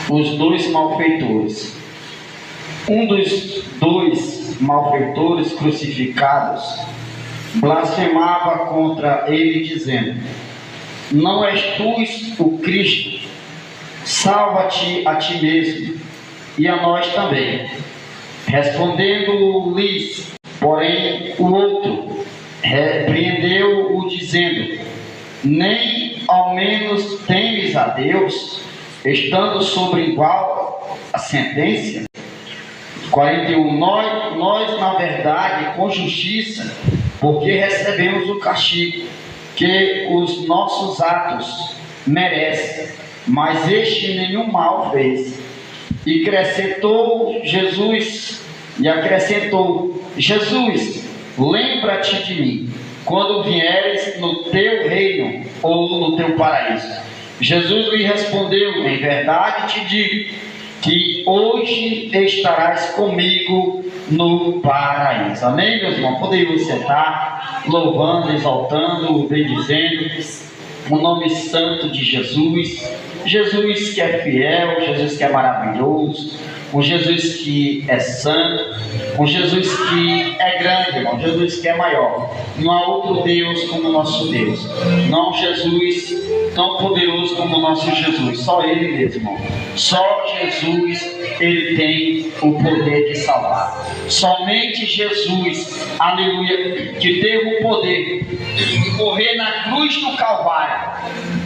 os dois malfeitores. Um dos dois malfeitores crucificados blasfemava contra ele, dizendo: não és tu o Cristo? Salva-te a ti mesmo e a nós também. Respondendo-lhes, porém, o outro repreendeu-o, dizendo: nem ao menos temes a Deus, estando sobre igual a sentença? 41. Nós, na verdade, com justiça, porque recebemos o castigo que os nossos atos merecem, mas este nenhum mal fez. E acrescentou Jesus, lembra-te de mim, quando vieres no teu reino ou no teu paraíso. Jesus lhe respondeu: em verdade te digo, que hoje estarás comigo no paraíso. Amém, meus irmãos? Podemos sentar, louvando, exaltando, bendizendo o nome santo de Jesus. Jesus que é fiel, Jesus que é maravilhoso, um Jesus que é santo, um Jesus que é grande, irmão, Jesus que é maior. Não há outro Deus como o nosso Deus. Não há um Jesus tão poderoso como o nosso Jesus. Só Ele mesmo, irmão. Só Jesus, Ele tem o poder de salvar. Somente Jesus, aleluia, que teve o poder de morrer na cruz do Calvário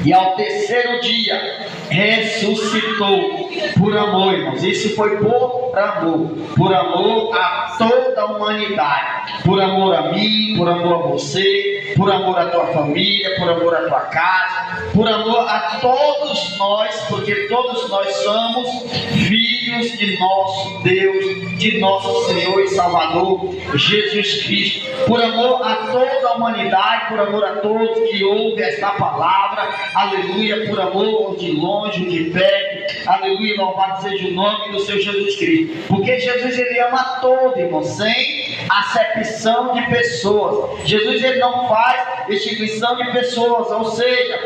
e ao terceiro dia ressuscitou por amor, irmãos. Isso foi por amor a toda a humanidade, por amor a mim, por amor a você, por amor à tua família, por amor à tua casa, por amor a todos nós, porque todos nós somos filhos de nosso Deus, de nosso Senhor e Salvador Jesus Cristo. Por amor a toda a humanidade, por amor a todos que ouvem esta palavra, aleluia, por amor de longe, de perto, aleluia, louvado seja o nome do Senhor Jesus Cristo, porque Jesus, Ele ama a todo, irmão, sem acepção de pessoas. Jesus, Ele não faz instituição de pessoas, ou seja,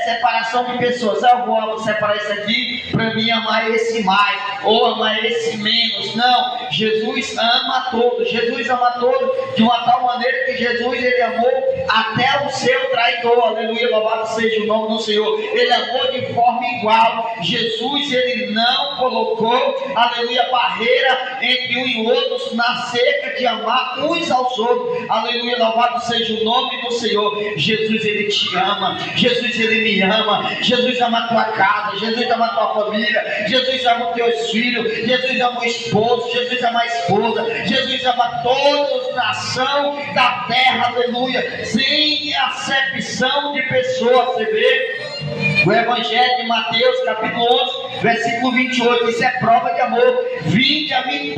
separação de pessoas. Eu vou separar isso aqui para mim amar esse mais, ou amar esse menos. Não, Jesus ama a todos. Jesus ama a todos de uma tal maneira que Jesus, Ele amou até o seu traidor, aleluia, louvado seja o nome do Senhor. Ele amou de forma igual. Jesus, Ele não colocou, aleluia, barreira entre um e outro na cerca de amar uns aos outros, aleluia, louvado seja o nome do Senhor. Jesus, Ele te ama. Jesus, Ele me ama. Jesus ama a tua casa. Jesus ama a tua família. Jesus ama os teus filhos. Jesus ama o esposo. Jesus ama a esposa. Jesus ama toda nação da terra, aleluia, sem acepção de pessoas. Você vê o Evangelho de Mateus, capítulo 11, versículo 28, isso é prova de amor. Vinde a mim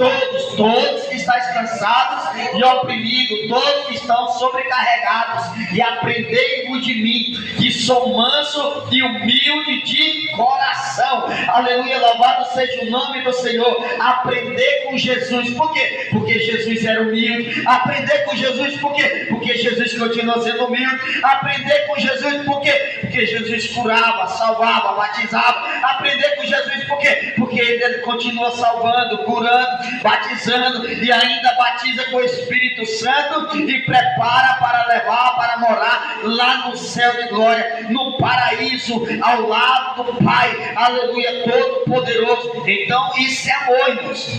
todos que estáis cansados e oprimidos, todos que estão sobrecarregados, e aprendei-vos de mim, que sou manso e humilde de coração. Aleluia, louvado seja o nome do Senhor. Aprender com Jesus. Por quê? Porque Jesus era humilde. Aprender com Jesus. Por quê? Porque Jesus continua sendo humilde. Aprender com Jesus. Por quê? Porque Jesus curava, salvava, batizava. Aprender com Jesus. Por quê? Porque Ele continua salvando, curando, batizando, e ainda batiza com o Espírito Santo e prepara para levar, para morar lá no céu de glória, no paraíso, ao lado do Pai, aleluia, todo poderoso. Então isso é amor, irmãos.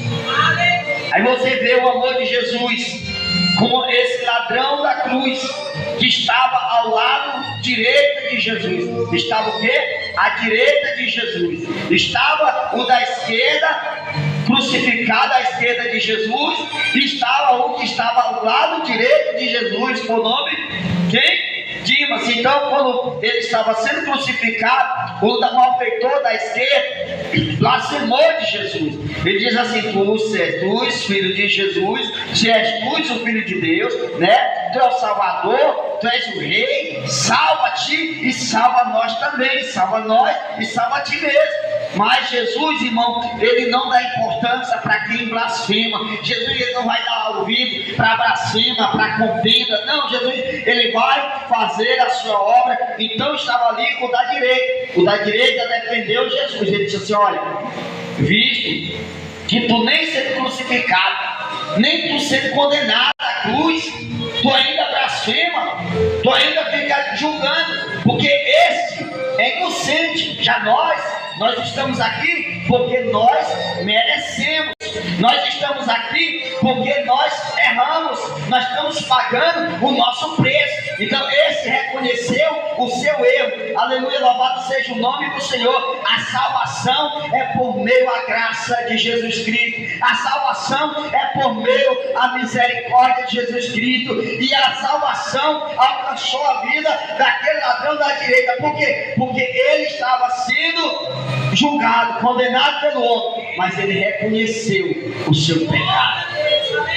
Aí você vê o amor de Jesus com esse ladrão da cruz que estava ao lado direito de Jesus. Estava o quê? À direita de Jesus. Estava o da esquerda, crucificado à esquerda de Jesus, e estava o que estava ao lado direito de Jesus, por nome quem? Dimas. Então, quando ele estava sendo crucificado, o malfeitor da esquerda blasfemou de Jesus. Ele diz assim: se és tu, filho de Jesus, se és tu o filho de Deus, né? tu és o Salvador, tu és o Rei, salva-te e salva nós também, salva nós e salva a ti mesmo. Mas Jesus, irmão, ele não dá importância para quem blasfema. Jesus, ele não vai dar ouvido para blasfema, para contenda. Não, Jesus, ele vai fazer a sua obra. Então estava ali o da direita. O da direita defendeu Jesus. Ele disse assim: olha, visto que tu nem sendo crucificado, nem tu sendo condenado à cruz, tu ainda blasfema, tu ainda fica julgando, porque esse é inocente. Já nós estamos aqui porque nós merecemos. Nós estamos aqui porque nós erramos. Nós estamos pagando o nosso preço. Então esse reconheceu o seu erro. Aleluia, louvado seja o nome do Senhor. A salvação é por meio da graça de Jesus Cristo. A salvação é por meio da misericórdia de Jesus Cristo. E a salvação alcançou a vida daquele ladrão da direita. Por quê? Porque ele estava sendo julgado, condenado pelo outro, mas ele reconheceu o seu pecado,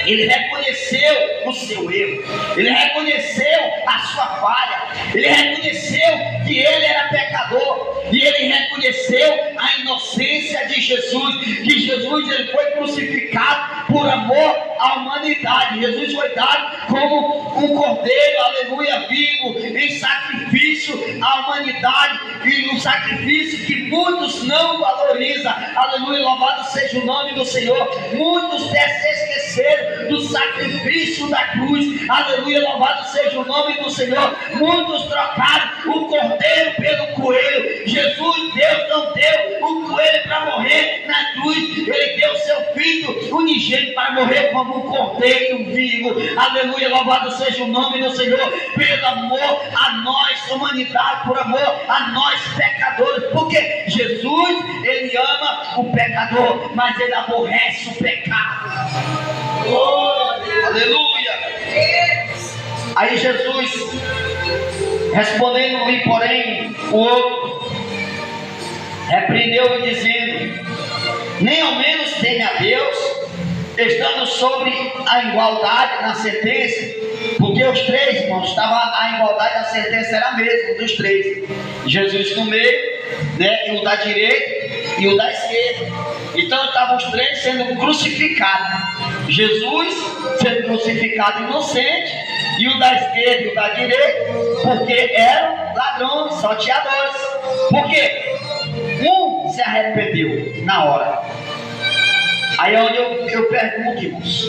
ele reconheceu o seu erro, ele reconheceu a sua falha, ele reconheceu que ele era pecador, e ele reconheceu a inocência de Jesus, que Jesus ele foi crucificado por amor à humanidade. Jesus foi dado como um cordeiro, aleluia, vivo, em sacrifício à humanidade, e um sacrifício que muitos não valorizam. Aleluia, louvado seja o nome do Senhor. Muitos se esqueceram do sacrifício da cruz. Aleluia, louvado seja o nome do Senhor. Muitos trocaram o cordeiro pelo coelho. Jesus, Deus não deu o coelho para morrer na cruz. Ele deu seu filho unigênito para morrer como um cordeiro vivo. Aleluia, louvado seja o nome do Senhor. Pelo amor a nós, humanidade, por amor a nós pecadores. Porque Jesus, ele ama o pecador, mas ele aborrece o pecado. Oh, aleluia. Aí Jesus, respondendo-lhe, porém, o outro repreendeu-o, dizendo: nem ao menos teme a Deus, estando sobre a igualdade na sentença. Porque os três, irmãos, a igualdade na sentença era a mesma dos três. Jesus no meio, né, e o da direita e o da esquerda. Então estavam os três sendo crucificados. Jesus sendo crucificado inocente, e o da esquerda e o da direita, porque eram ladrões, salteadores. Porque um se arrependeu na hora. Aí é onde eu pergunto, irmãos,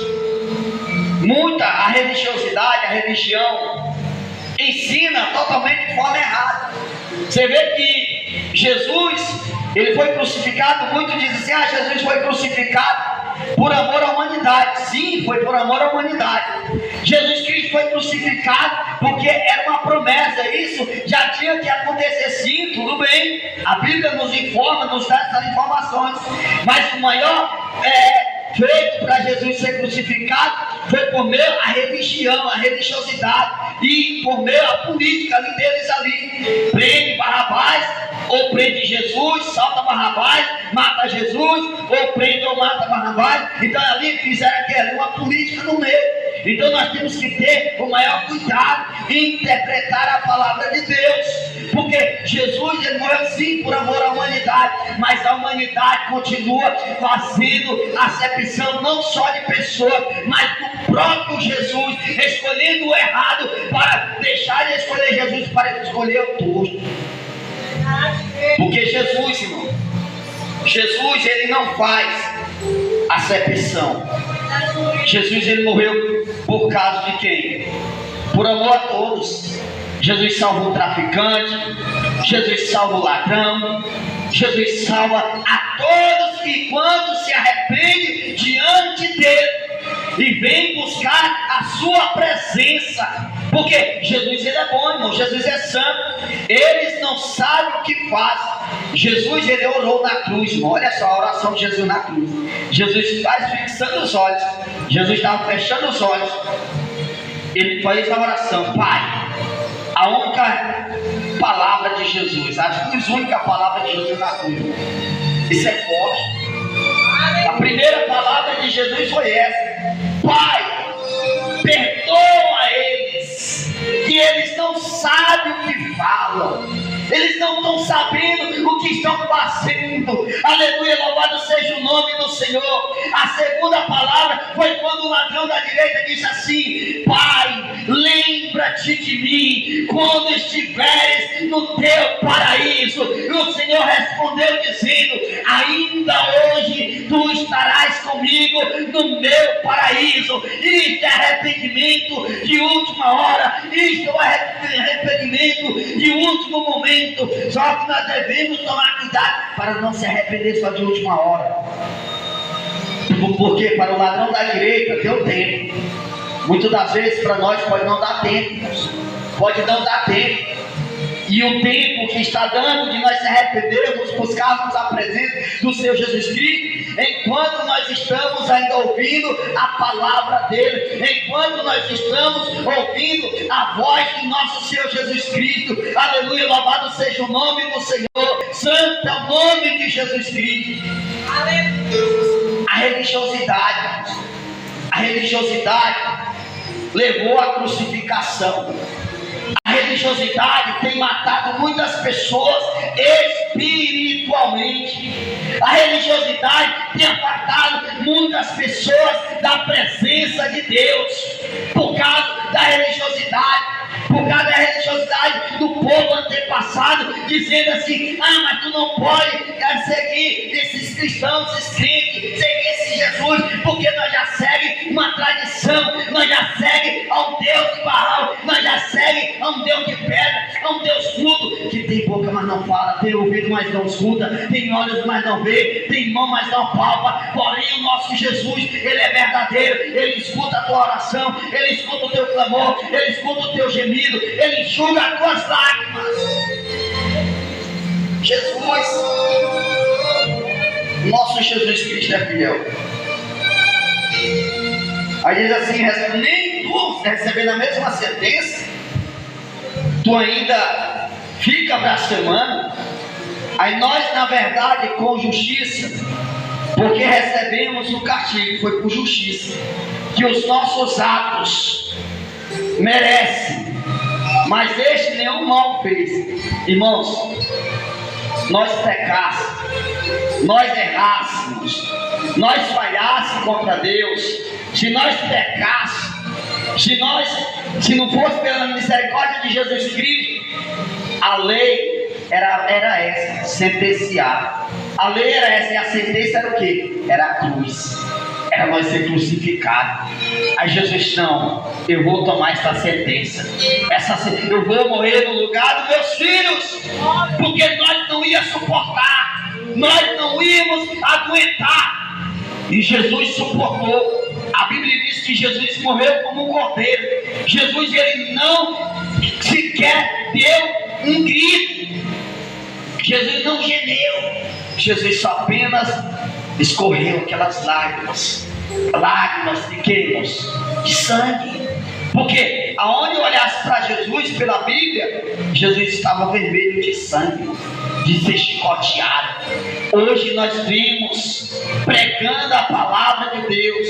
a religiosidade, a religião ensina totalmente de forma errada. Você vê que Jesus, ele foi crucificado, muitos dizem assim: Jesus foi crucificado por amor à humanidade. Sim, foi por amor à humanidade. Jesus Cristo foi crucificado porque era uma promessa. Isso já tinha que acontecer. Sim, tudo bem, a Bíblia nos informa, nos dá essas informações. Mas o maior feito para Jesus ser crucificado foi por meio da religião, a religiosidade, e por meio da política ali deles ali. Prende Barrabás ou prende Jesus, salta Barrabás, mata Jesus, ou prende ou mata Barrabás. Então ali fizeram uma política no meio. Então nós temos que ter o maior cuidado em interpretar a palavra de Deus, porque Jesus, ele morreu sim por amor à humanidade, mas a humanidade continua fazendo acepção não só de pessoas, mas do próprio Jesus, escolhendo o errado para deixar de escolher Jesus, para escolher o torto. Porque Jesus, irmão, Jesus, ele não faz acepção. Jesus, ele morreu por causa de quem? Por amor a todos. Jesus salva o traficante, Jesus salva o ladrão, Jesus salva a todos que, quando se arrepende diante dele e vem buscar a sua presença. Porque Jesus, ele é bom, irmão. Jesus é santo. Eles não sabem o que fazem. Jesus, ele orou na cruz, irmão. Olha só a oração de Jesus na cruz. Jesus está fixando os olhos. Jesus estava fechando os olhos. Ele fez a oração: Pai. A única palavra de Jesus, a única palavra de Jesus na cruz. Isso é forte. A primeira palavra de Jesus foi essa: Pai, perdoa eles, eles não sabem o que falam. Eles não estão sabendo o que estão fazendo. Aleluia, louvado seja o nome do Senhor. A segunda palavra foi quando o ladrão da direita disse assim: Pai, lembra-te de mim quando estiveres no teu paraíso. E o Senhor respondeu dizendo: ainda hoje tu estarás comigo no meu paraíso. Isto é arrependimento de última hora. Isto é arrependimento de último momento. Só que nós devemos tomar cuidado para não se arrepender só de última hora. Porque para o ladrão da direita deu tempo. Muitas das vezes para nós pode não dar tempo. Pode não dar tempo. E o tempo que está dando de nós se arrependermos, buscarmos a presença do Senhor Jesus Cristo, enquanto nós estamos ainda ouvindo a palavra dele, enquanto nós estamos ouvindo a voz do nosso Senhor Jesus Cristo. Aleluia, louvado seja o nome do Senhor, santo é o nome de Jesus Cristo. Aleluia. A religiosidade levou à crucificação. A religiosidade tem matado muitas pessoas espiritualmente. A religiosidade tem afastado muitas pessoas da presença de Deus. Por causa da religiosidade. Por causa da religiosidade do povo antepassado, dizendo assim: ah, mas tu não pode seguir esses cristãos, esses crentes, seguir esse Jesus, porque nós já seguimos uma tradição, nós já seguimos a um Deus de Baal, nós já seguimos a um Deus de pedra, a um Deus mudo, que tem boca mas não fala, tem ouvido mas não escuta, tem olhos mas não vê, tem mão mas não palpa. Porém o nosso Jesus, ele é verdadeiro, ele escuta a tua oração, ele escuta o teu clamor, ele escuta o teu gemido, ele enxuga as tuas lágrimas. Jesus, nosso Jesus Cristo é fiel. Aí diz assim: nem tu recebendo a mesma sentença, tu ainda fica blasfemando. Aí nós, na verdade, com justiça, porque recebemos o castigo, foi por justiça, que os nossos atos merecem, mas este nenhum mal fez. Irmãos, nós pecássemos, nós errássemos, nós falhássemos contra Deus, se nós pecássemos, se não fosse pela misericórdia de Jesus Cristo, a lei era essa, sentenciar. A lei era essa, e a sentença era o quê? Era a cruz, era nós ser crucificados. Aí Jesus: não, eu vou tomar essa sentença, eu vou morrer no lugar dos meus filhos, porque nós não íamos suportar, nós não íamos aguentar. E Jesus suportou. A Bíblia diz que Jesus morreu como um cordeiro. Jesus, ele não sequer deu um grito. Jesus não gemeu. Jesus só apenas escorreu aquelas lágrimas pequenas de sangue. Porque aonde olhasse para Jesus pela Bíblia, Jesus estava vermelho de sangue, de ser chicoteado. Hoje nós vimos pregando a palavra de Deus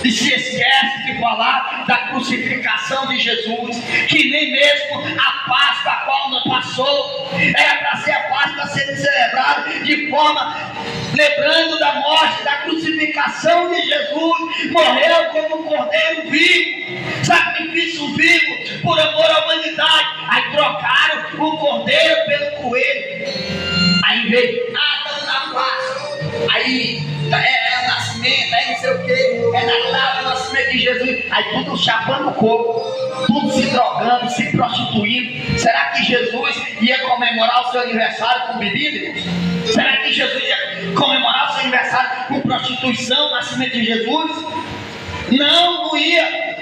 e se esquece de falar da crucificação de Jesus, que nem mesmo a Páscoa a qual não passou era para ser a Páscoa sendo celebrada de forma lembrando da morte, da crucificação de Jesus. Morreu como um cordeiro vivo, sacrifício vivo por amor à humanidade. Aí trocaram o cordeiro pelo coelho. Aí veio, estamos na Páscoa, aí é o nascimento, aí não sei o que, é Natal, é o nascimento de Jesus. Aí tudo chapando o coco, tudo se drogando, se prostituindo. Será que Jesus ia comemorar o seu aniversário com bebida, irmãos? Será que Jesus ia comemorar o seu aniversário com prostituição, o nascimento de Jesus? Não ia.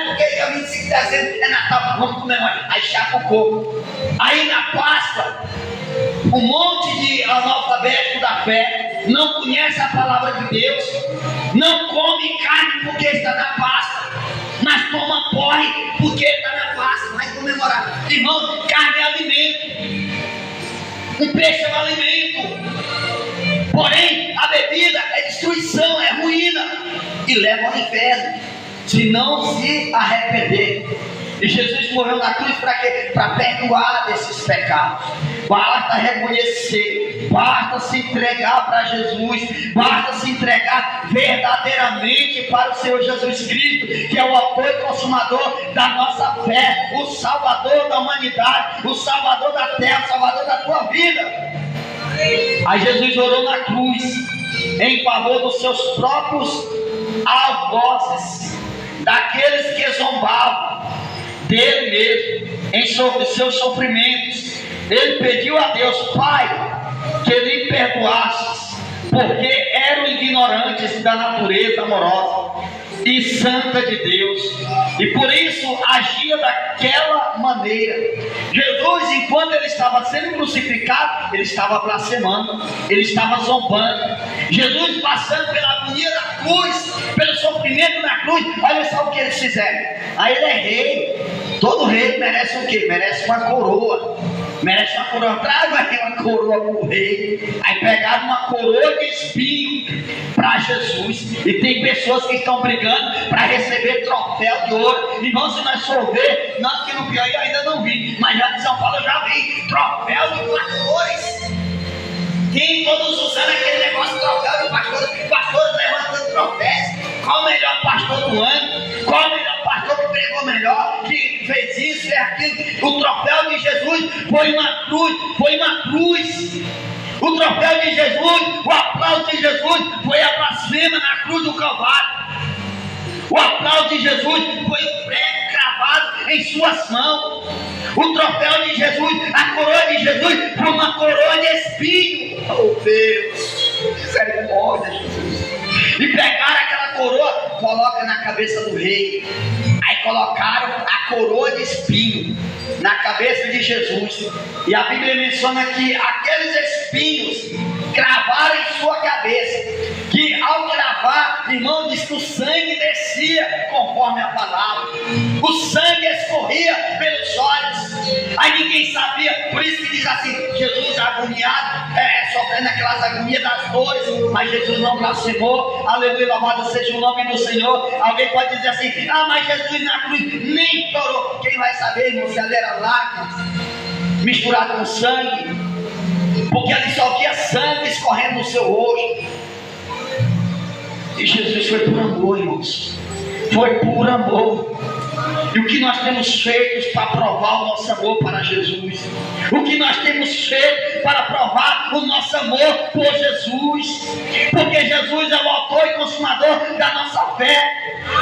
Porque dia 25 de dezembro é Natal, vamos comemorar. Aí chapa o coco. Aí na Páscoa, um monte de analfabeto da fé não conhece a palavra de Deus, não come carne porque está na Páscoa, mas toma porre porque está na Páscoa. Vai comemorar. Irmão, carne é alimento, um peixe é um alimento. Porém, a bebida é destruição, é ruína e leva ao inferno se não se arrepender. E Jesus morreu na cruz para quê? Para perdoar desses pecados. Basta reconhecer, basta se entregar para Jesus, basta se entregar verdadeiramente para o Senhor Jesus Cristo, que é o autor e consumador da nossa fé, o Salvador da humanidade, o Salvador da terra, o Salvador da tua vida. Aí Jesus orou na cruz em favor dos seus próprios algozes, daqueles que zombavam dele mesmo em seus sofrimentos. Ele pediu a Deus: Pai, que lhe perdoasses, porque eram ignorantes da natureza amorosa e santa de Deus, e por isso agia daquela maneira. Jesus, enquanto ele estava sendo crucificado, ele estava blasfemando, ele estava zombando. Jesus, passando pela agonia da cruz, pelo sofrimento da cruz, olha só o que eles fizeram. Aí ele é rei. Todo rei merece o quê? Merece uma coroa. Merece uma coroa. Traga aqui uma coroa para o rei. Aí pegaram uma coroa de espinho para Jesus. E tem pessoas que estão brigando para receber troféu de ouro. Irmão, se nós for ver, não, que no pior eu ainda não vi, mas já de São Paulo eu já vi troféu de pastores. Tem todos usando aquele negócio de troféu de pastores levantando troféus. Qual o melhor pastor do ano? Qual o melhor pastor que pregou melhor, que fez isso e aquilo? O troféu de Jesus foi uma cruz, foi uma cruz. O troféu de Jesus, o aplauso de Jesus foi a blasfema na cruz do Calvário. O aplauso de Jesus foi o prego cravado em suas mãos. O troféu de Jesus, a coroa de Jesus foi uma coroa de espinho. Oh Deus, misericórdia, Jesus. E pegaram aquela coroa, coloca na cabeça do rei. Aí colocaram a coroa de espinho na cabeça de Jesus. E a Bíblia menciona que aqueles espinhos cravaram em sua cabeça. Que ao cravar, irmão, diz que o sangue descia conforme a palavra. O sangue escorria pelos olhos. Aí ninguém sabia. Por isso que diz assim: Jesus agoniado, sofrendo aquelas agonias das dores. Mas Jesus não blasfemou. Aleluia, louvado seja o nome do Senhor. Alguém pode dizer assim: ah, mas Jesus na cruz nem chorou. Quem vai saber, irmão, se ali era lágrimas misturado com sangue? Porque ali só tinha sangue escorrendo no seu rosto. E Jesus foi por amor, irmãos. Foi por amor. E o que nós temos feito para provar o nosso amor para Jesus? O que nós temos feito para provar o nosso amor por Jesus? Porque Jesus é o autor e consumador da nossa fé.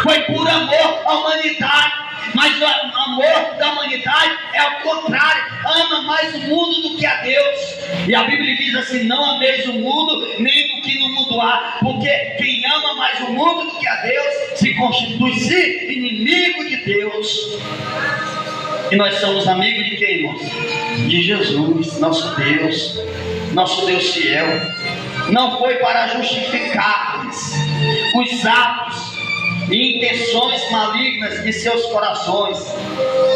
Foi por amor à humanidade. Mas o amor da humanidade é o contrário. Ama mais o mundo do que a Deus. E a Bíblia diz assim: não ameis o mundo, nem do que no mundo há. Porque quem ama mais o mundo do que a Deus se constitui-se inimigo de Deus. E nós somos amigos de quem, irmãos? De Jesus, nosso Deus fiel. Não foi para justificar os atos e intenções malignas de seus corações,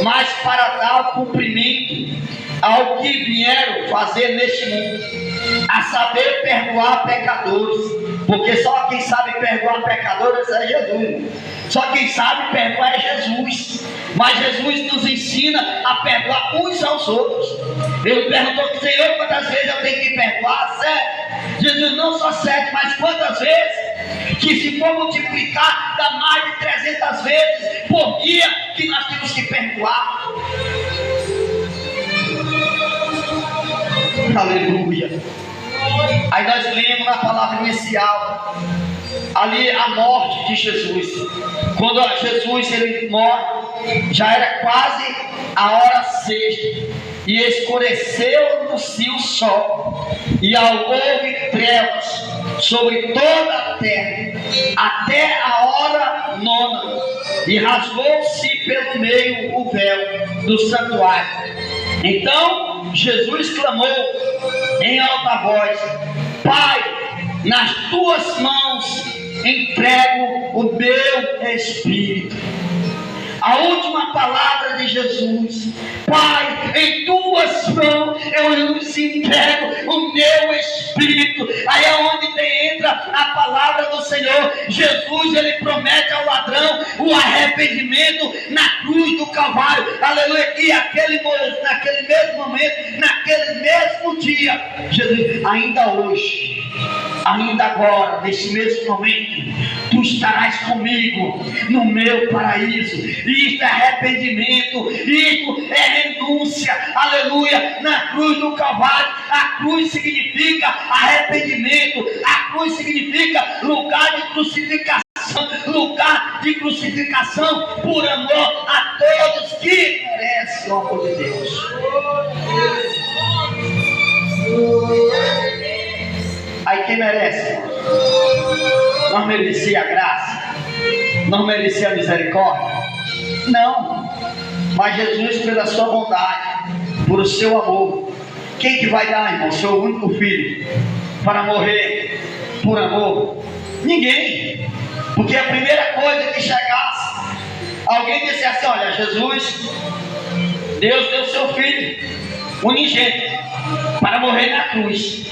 mas para dar cumprimento ao que vieram fazer neste mundo, a saber perdoar pecadores. Porque só quem sabe perdoar pecadores é Jesus. Só quem sabe perdoar é Jesus. Mas Jesus nos ensina a perdoar uns aos outros. Ele perguntou: Senhor, quantas vezes eu tenho que perdoar? 7. Jesus: não só 7, mas quantas vezes? Que se for multiplicar, dá mais de 300 vezes por dia que nós temos que perdoar. Aleluia. Aí nós lemos na palavra inicial ali a morte de Jesus. Quando Jesus ele morre, já era quase a hora sexta, e escureceu no si o sol, e houve trevas sobre toda a terra até a hora 9, e rasgou-se pelo meio o véu do santuário. Então Jesus clamou em alta voz: Pai, nas tuas mãos entrego o meu espírito. A última palavra de Jesus: Pai, em tuas mãos eu lhes entrego o meu espírito. Aí é onde entra a palavra do Senhor. Jesus, ele promete ao ladrão o arrependimento na cruz do Calvário. Aleluia. E naquele mesmo momento, naquele mesmo dia, Jesus, ainda hoje, ainda agora, nesse mesmo momento, tu estarás comigo no meu paraíso. Isto é arrependimento, isto é renúncia. Aleluia. Na cruz do Calvário, a cruz significa arrependimento, a cruz significa lugar de crucificação. Lugar de crucificação por amor a todos que merecem o amor de Deus. Aí quem merece? Não merecia a graça? Não merecia a misericórdia? Não. Mas Jesus, pela sua bondade, por o seu amor, quem que vai dar, irmão, seu único filho, para morrer por amor? Ninguém. Porque a primeira coisa que chegasse, alguém disse assim: olha, Jesus, Deus deu seu filho unigênito para morrer na cruz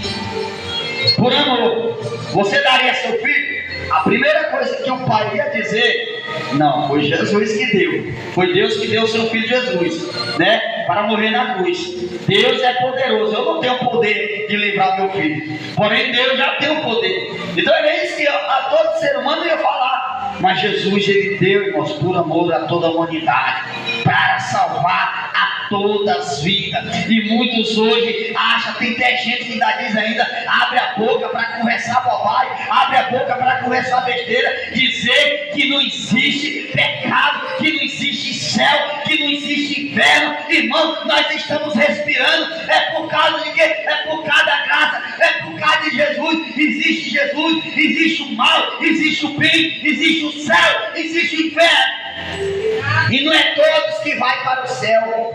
por amor. Você daria seu filho? A primeira coisa que o pai ia dizer: não, foi Jesus que deu, foi Deus que deu o seu filho Jesus, né, para morrer na cruz. Deus é poderoso. Eu não tenho poder de livrar meu filho, porém Deus já tem o poder. Então é isso que a todo ser humano ia falar. Mas Jesus, ele deu, irmãos, por amor a toda a humanidade, para salvar a todas as vidas. E muitos hoje acham, tem até gente que ainda diz ainda, abre a boca para conversar bobagem, abre a boca para conversar besteira, dizer que não existe pecado, que não existe céu, que não existe inferno. Irmão, nós estamos respirando, é por causa de quê? É por causa da graça, é por causa de Jesus. Existe Jesus, existe o mal, existe o bem, existe o céu, existe o inferno. E não é todos que vai para o céu.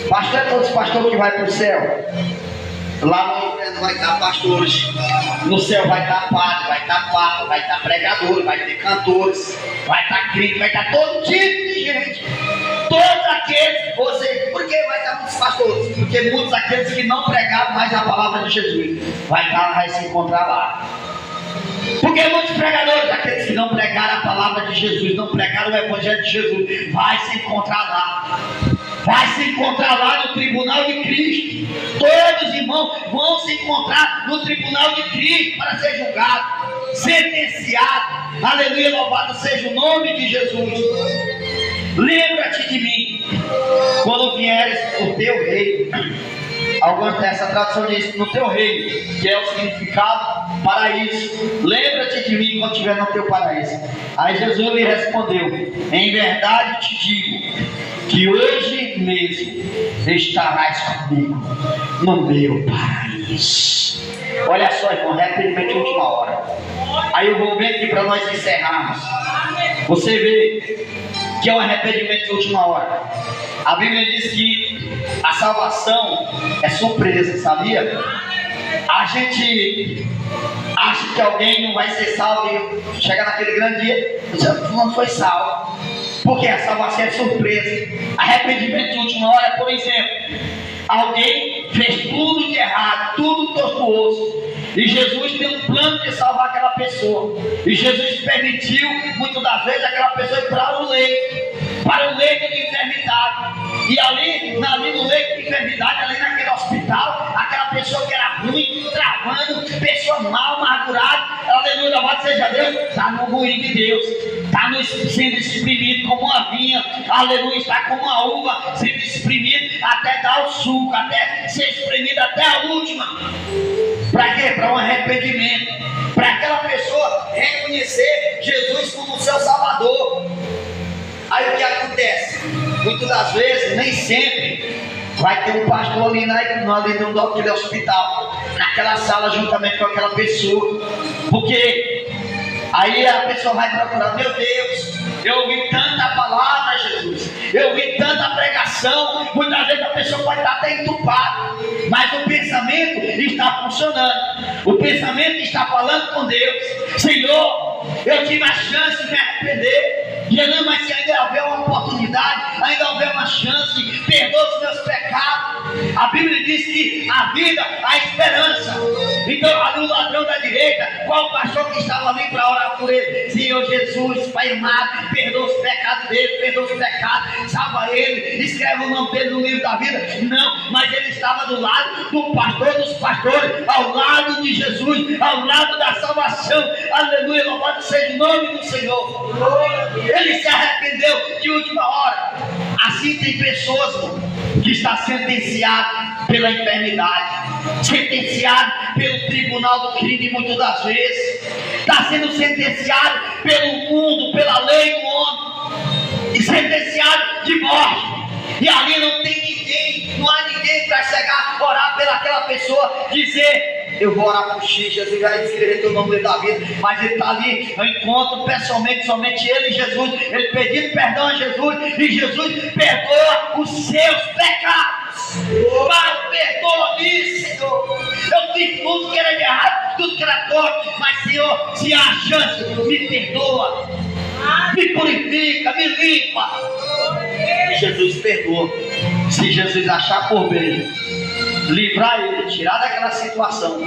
Pastor, é todos os pastores que vai para o céu. Lá no inferno vai estar pastores, no céu vai estar padre, vai estar papa, vai estar pregador, vai ter cantores, vai estar crente, vai estar todo tipo de gente. Todos aqueles, por que vai estar muitos pastores? Porque muitos aqueles que não pregaram mais a palavra de Jesus vai se encontrar lá. Porque muitos pregadores, aqueles que não pregaram a palavra de Jesus, não pregaram o evangelho de Jesus, vai se encontrar lá. Vai se encontrar lá no tribunal de Cristo. Todos, irmãos, vão se encontrar no tribunal de Cristo para ser julgado, sentenciado. Aleluia, louvado seja o nome de Jesus. Lembra-te de mim quando vieres o teu reino. Essa tradução diz no teu reino, que é o significado paraíso. Lembra-te de mim quando estiver no teu paraíso. Aí Jesus lhe respondeu: em verdade te digo que hoje mesmo estarás comigo no meu paraíso. Olha só, irmão, arrependimento de última hora. Aí eu vou ver aqui para nós encerrarmos. Você vê que é um arrependimento de última hora. A Bíblia diz que a salvação é surpresa, sabia? A gente acha que alguém não vai ser salvo e chega naquele grande dia, não foi salvo. Porque a salvação é surpresa. Arrependimento de última hora, por exemplo, alguém fez tudo de errado, tudo tortuoso, e Jesus tem um plano de salvar aquela pessoa. E Jesus permitiu, muitas das vezes, aquela pessoa ir para o leito de enfermidade. E ali no leito de enfermidade, ali naquele hospital, aquela pessoa que era ruim, travando, pessoa mal, amargurada, aleluia, louvado seja Deus, está no ruim de Deus, está sendo exprimido como uma vinha, aleluia, está como uma uva, sendo exprimido até dar o suco, até ser exprimido até a última. Para quê? Para um arrependimento, para aquela pessoa reconhecer Jesus como seu Salvador. Aí o que acontece? Muitas das vezes, nem sempre, vai ter um pastor ali naquele hospital, naquela sala, juntamente com aquela pessoa. Porque aí a pessoa vai procurar: meu Deus, eu ouvi tanta palavra, Jesus, eu ouvi tanta pregação. Muitas vezes a pessoa pode estar até entupada, mas o pensamento está funcionando, o pensamento está falando com Deus: Senhor, eu tive a chance de me arrepender, Jesus, mas se ainda houver uma oportunidade, ainda houver uma chance, perdoa os meus pecados. A Bíblia diz que a vida, a esperança Então ali o ladrão da direita, qual pastor que estava ali para orar por ele? Senhor Jesus, Pai amado, perdoa os pecados dele, perdoa os pecados, salva ele, escreve o nome dele no livro da vida. Não, mas ele estava do lado do pastor dos pastores, ao lado de Jesus, ao lado da salvação. Aleluia, louvado seja o nome do Senhor. Ele se arrependeu de última hora. Assim tem pessoas que estão sentenciadas pela enfermidade, sentenciado pelo tribunal do crime, muitas das vezes está sendo sentenciado pelo mundo, pela lei do homem, e sentenciado de morte. E ali não tem ninguém, não há ninguém para chegar, orar pelaquela pessoa, dizer: eu vou orar por X, Jesus vai escrever teu nome da vida. Mas ele está ali, eu encontro pessoalmente, somente ele e Jesus, ele pedindo perdão a Jesus, e Jesus perdoa os seus pecados. Pai, perdoa-me, Senhor. Eu fiz tudo que era de errado, tudo que era torto, mas Senhor, se há chance, me perdoa, me purifica, me limpa. Jesus perdoa. Se Jesus achar por bem livrar ele, tirar daquela situação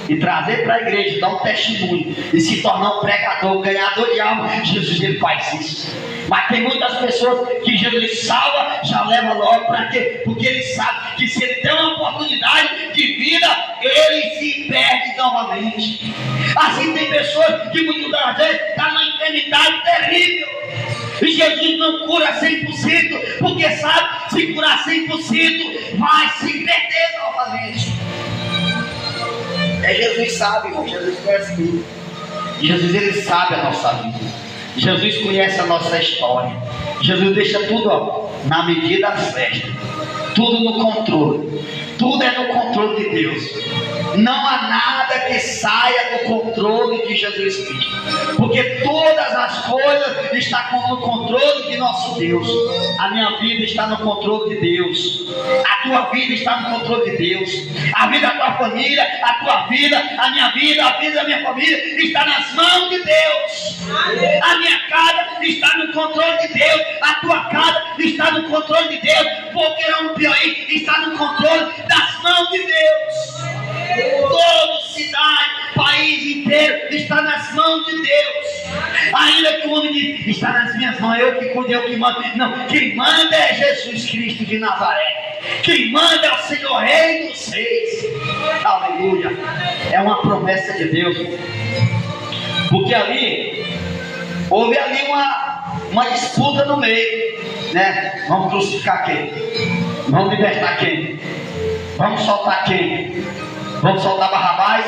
e trazer para a igreja, dar um testemunho e se tornar um pregador, um ganhador de alma, Jesus, ele faz isso. Mas tem muitas pessoas que Jesus salva, já leva logo. Para quê? Porque ele sabe que se ele tem uma oportunidade de vida, ele se perde novamente. Assim tem pessoas que muitas vezes estão numa enfermidade terrível, e Jesus não cura 100%, porque sabe, se curar 100%, vai se perder novamente. Jesus sabe, irmão. Jesus conhece tudo. Jesus, ele sabe a nossa vida. Jesus conhece a nossa história. Jesus deixa tudo na medida certa, tudo no controle. Tudo é no controle de Deus. Não há nada que saia do controle de Jesus Cristo, porque todas as coisas estão no controle de nosso Deus. A minha vida está no controle de Deus, a tua vida está no controle de Deus, a vida da tua família, a tua vida, a minha vida, a vida da minha família está nas mãos de Deus. A minha casa está no controle de Deus, a tua casa está no controle de Deus, porque não Piauí está no controle das mãos de Deus. Toda cidade, país inteiro está nas mãos de Deus. Ainda que o homem diz: está nas minhas mãos, eu que cuido, eu que mando. Não, quem manda é Jesus Cristo de Nazaré. Quem manda é o Senhor Rei dos Reis. Aleluia. É uma promessa de Deus. Porque ali houve ali uma disputa no meio, né? Vamos crucificar quem? Vamos libertar quem? Vamos soltar quem? Vamos soltar Barrabás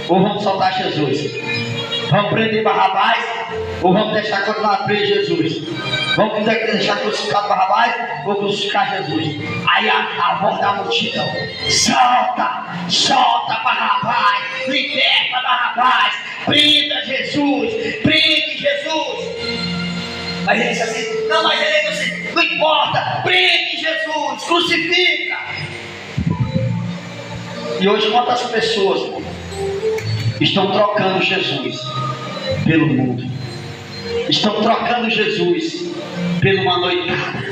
ou vamos soltar Jesus? Vamos prender Barrabás ou vamos deixar continuar preso Jesus? Vamos deixar crucificado Barrabás ou crucificar Jesus? Aí a voz da multidão: solta Barrabás, liberta Barrabás, prenda Jesus, prende Jesus. Aí ele disse assim: não, mas ele disse: não importa, prende Jesus, crucifica. E hoje quantas pessoas estão trocando Jesus pelo mundo? Estão trocando Jesus por uma noitada.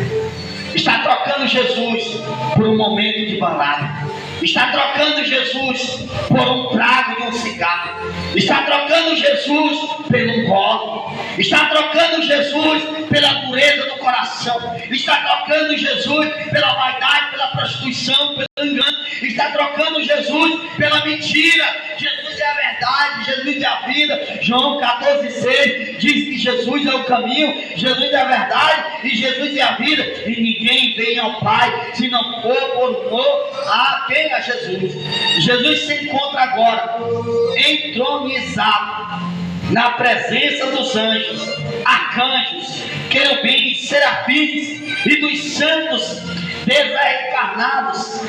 Está trocando Jesus por um momento de balada. Está trocando Jesus por um trago de um cigarro. Está trocando Jesus pelo golo. Está trocando Jesus pela dureza do coração. Está trocando Jesus pela vaidade, pela prostituição, pelo engano. Está trocando Jesus pela mentira. Jesus é a verdade, Jesus é a vida. João 14,6 diz que Jesus é o caminho, Jesus é a verdade e Jesus é a vida. E ninguém vem ao Pai se não for por amor a quem? A Jesus. Jesus se encontra agora entronizado na presença dos anjos, arcanjos, querubins, serafins e dos santos desencarnados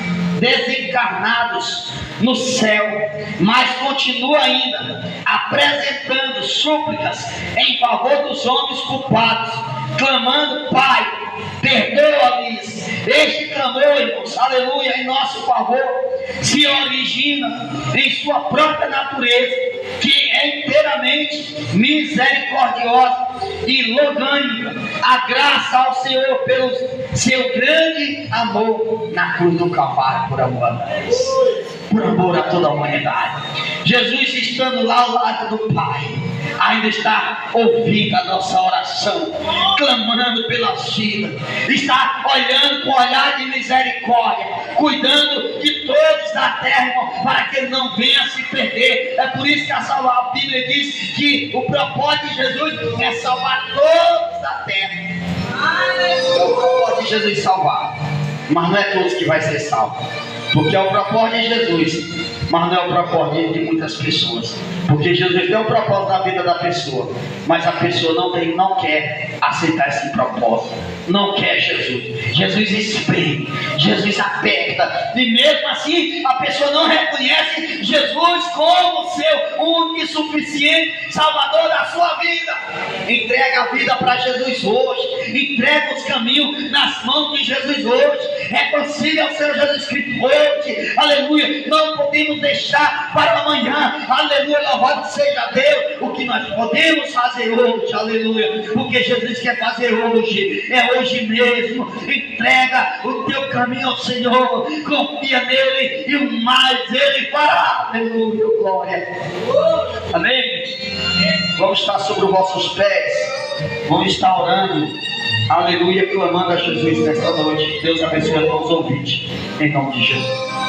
no céu, mas continua ainda apresentando súplicas em favor dos homens culpados, clamando: Pai, perdoa-lhes. Este clamor, irmãos, aleluia, em nosso favor, se origina em sua própria natureza, que é inteiramente misericordiosa e longânima, a graça ao Senhor pelo seu grande amor na cruz do Calvário, por amor a nós. por amor a toda a humanidade. Jesus, estando lá ao lado do Pai, ainda está ouvindo a nossa oração, clamando pela vida, está olhando com olhar de misericórdia, cuidando de todos da terra, irmão, para que ele não venha se perder. É por isso que a Bíblia diz que o propósito de Jesus é salvar todos da terra. É o propósito de Jesus salvar, mas não é todos que vai ser salvo, porque é o propósito de Jesus, mas não é o propósito de muitas pessoas. Porque Jesus tem um propósito na vida da pessoa, mas a pessoa não quer aceitar esse propósito, não quer Jesus. Jesus espreme, Jesus aperta, e mesmo assim a pessoa não reconhece Jesus como seu único e suficiente Salvador da sua vida. Entrega a vida para Jesus hoje, entrega os caminhos nas mãos de Jesus hoje, reconcilia ao Senhor Jesus Cristo hoje, aleluia. Não podemos deixar para amanhã, aleluia. Louvado seja Deus, o que nós podemos fazer hoje, aleluia. O que Jesus quer fazer hoje, é hoje mesmo. Entrega o teu caminho ao Senhor, confia nele e o mais ele fará, aleluia, glória. Amém? Vamos estar sobre os vossos pés, vamos estar orando, aleluia, clamando a Jesus nesta noite. Deus abençoe a todos os ouvintes, em nome de Jesus.